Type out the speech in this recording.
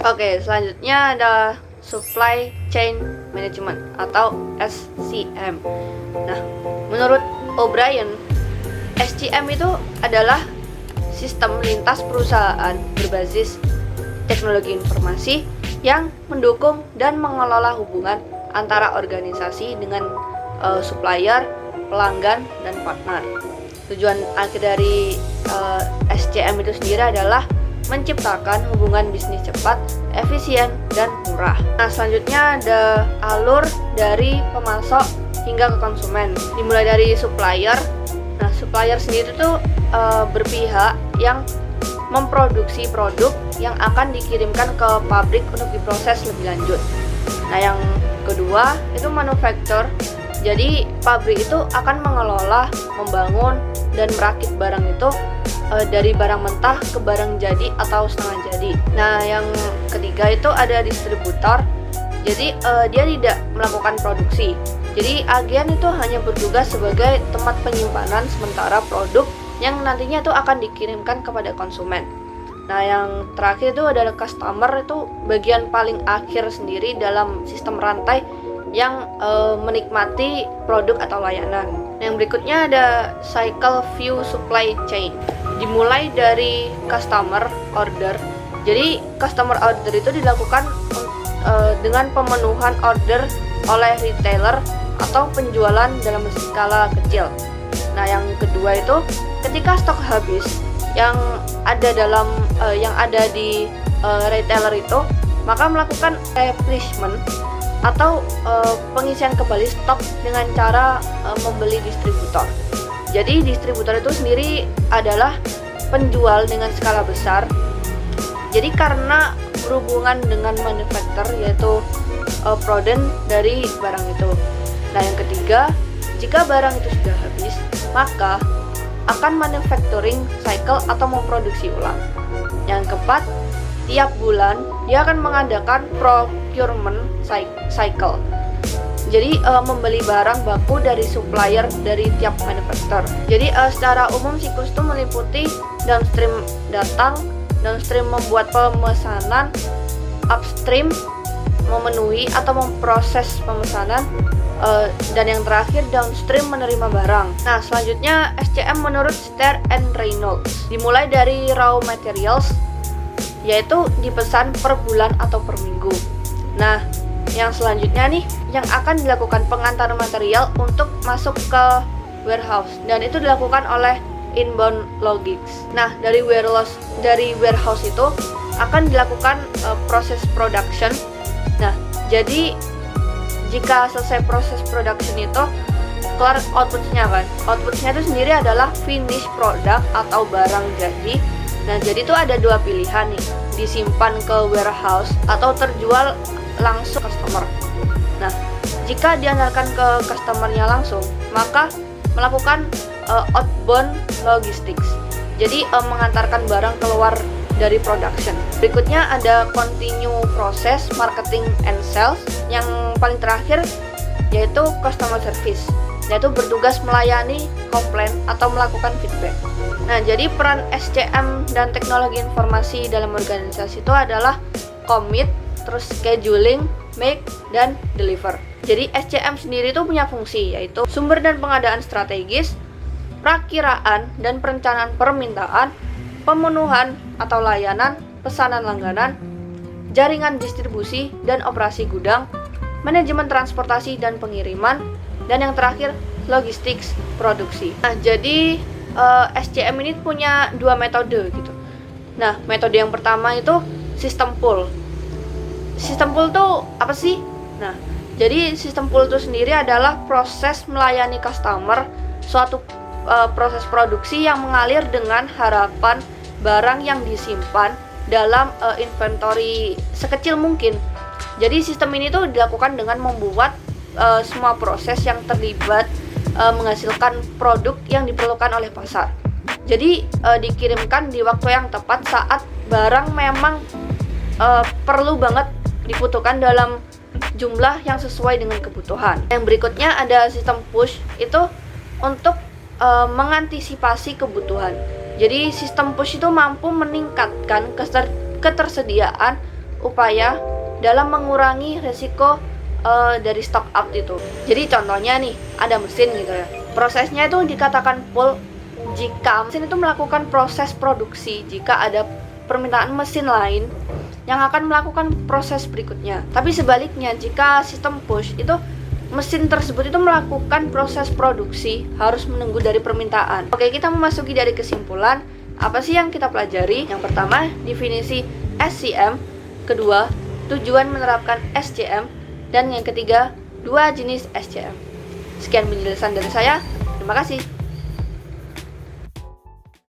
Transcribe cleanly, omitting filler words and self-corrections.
Oke, selanjutnya ada Supply Chain Management atau SCM. Nah, menurut O'Brien, SCM itu adalah sistem lintas perusahaan berbasis teknologi informasi yang mendukung dan mengelola hubungan antara organisasi dengan supplier, pelanggan, dan partner. Tujuan akhir dari SCM itu sendiri adalah menciptakan hubungan bisnis cepat, efisien, dan murah. Nah, selanjutnya ada alur dari pemasok hingga ke konsumen. Dimulai dari supplier. Nah, supplier sendiri tuh berpihak yang memproduksi produk yang akan dikirimkan ke pabrik untuk diproses lebih lanjut. Nah, yang kedua itu manufacturer. Jadi pabrik itu akan mengelola, membangun, dan merakit barang itu dari barang mentah ke barang jadi atau setengah jadi. Nah, yang ketiga itu ada distributor. Jadi dia tidak melakukan produksi. Jadi agen itu hanya bertugas sebagai tempat penyimpanan sementara produk yang nantinya itu akan dikirimkan kepada konsumen. Nah, yang terakhir itu adalah customer, itu bagian paling akhir sendiri dalam sistem rantai yang menikmati produk atau layanan. Yang berikutnya ada cycle view supply chain. Dimulai dari customer order. Jadi customer order itu dilakukan dengan pemenuhan order oleh retailer atau penjualan dalam skala kecil. Nah, yang kedua itu ketika stok habis yang ada di retailer itu, maka melakukan replenishment atau pengisian kembali stok dengan cara membeli distributor. Jadi distributor itu sendiri adalah penjual dengan skala besar. Jadi karena berhubungan dengan manufacturer, yaitu produsen dari barang itu. Nah, yang ketiga, jika barang itu sudah habis, maka akan manufacturing cycle atau memproduksi ulang. Yang keempat, tiap bulan dia akan mengadakan procurement cycle. Jadi membeli barang baku dari supplier dari tiap manufacturer. Jadi secara umum siklus itu meliputi downstream datang, downstream membuat pemesanan, upstream memenuhi atau memproses pemesanan, dan yang terakhir downstream menerima barang. Nah, selanjutnya SCM menurut Stern and Reynolds dimulai dari raw materials, yaitu dipesan per bulan atau per minggu. Nah, yang selanjutnya nih yang akan dilakukan pengantaran material untuk masuk ke warehouse, dan itu dilakukan oleh inbound logistics. Nah, dari warehouse itu akan dilakukan proses production. Nah, jadi jika selesai proses production itu keluar outputnya kan. Outputnya itu sendiri adalah finish product atau barang jadi. Nah, jadi itu ada dua pilihan nih, disimpan ke warehouse atau terjual langsung customer. Nah, jika diantarkan ke customernya langsung, maka melakukan outbound logistics. Jadi mengantarkan barang keluar dari production. Berikutnya ada continue process, marketing and sales. Yang paling terakhir yaitu customer service, yaitu bertugas melayani komplain atau melakukan feedback. Nah, jadi peran SCM dan teknologi informasi dalam organisasi itu adalah commit, terus scheduling, make, dan deliver. Jadi SCM sendiri itu punya fungsi, yaitu sumber dan pengadaan strategis, perakiraan dan perencanaan permintaan, pemenuhan atau layanan, pesanan langganan, jaringan distribusi dan operasi gudang, manajemen transportasi dan pengiriman, dan yang terakhir logistik produksi. Nah, jadi SCM ini punya dua metode gitu. Nah, metode yang pertama itu sistem pull. Sistem pull itu apa sih? Nah, jadi sistem pull itu sendiri adalah proses melayani customer suatu proses produksi yang mengalir dengan harapan barang yang disimpan dalam inventory sekecil mungkin. Jadi sistem ini tuh dilakukan dengan membuat semua proses yang terlibat menghasilkan produk yang diperlukan oleh pasar. Jadi dikirimkan di waktu yang tepat saat barang memang perlu banget dibutuhkan dalam jumlah yang sesuai dengan kebutuhan. Yang berikutnya ada sistem push, itu untuk mengantisipasi kebutuhan. Jadi sistem push itu mampu meningkatkan ketersediaan upaya dalam mengurangi resiko dari stock out itu. Jadi contohnya nih, ada mesin gitu ya. Prosesnya itu dikatakan full jika mesin itu melakukan proses produksi, jika ada permintaan mesin lain yang akan melakukan proses berikutnya. Tapi sebaliknya, jika sistem push itu mesin tersebut itu melakukan proses produksi, harus menunggu dari permintaan. Oke, kita memasuki dari kesimpulan. Apa sih yang kita pelajari? Yang pertama, definisi SCM. Kedua, tujuan menerapkan SCM. Dan yang ketiga, 2 jenis SCM. Sekian penjelasan dari saya. Terima kasih.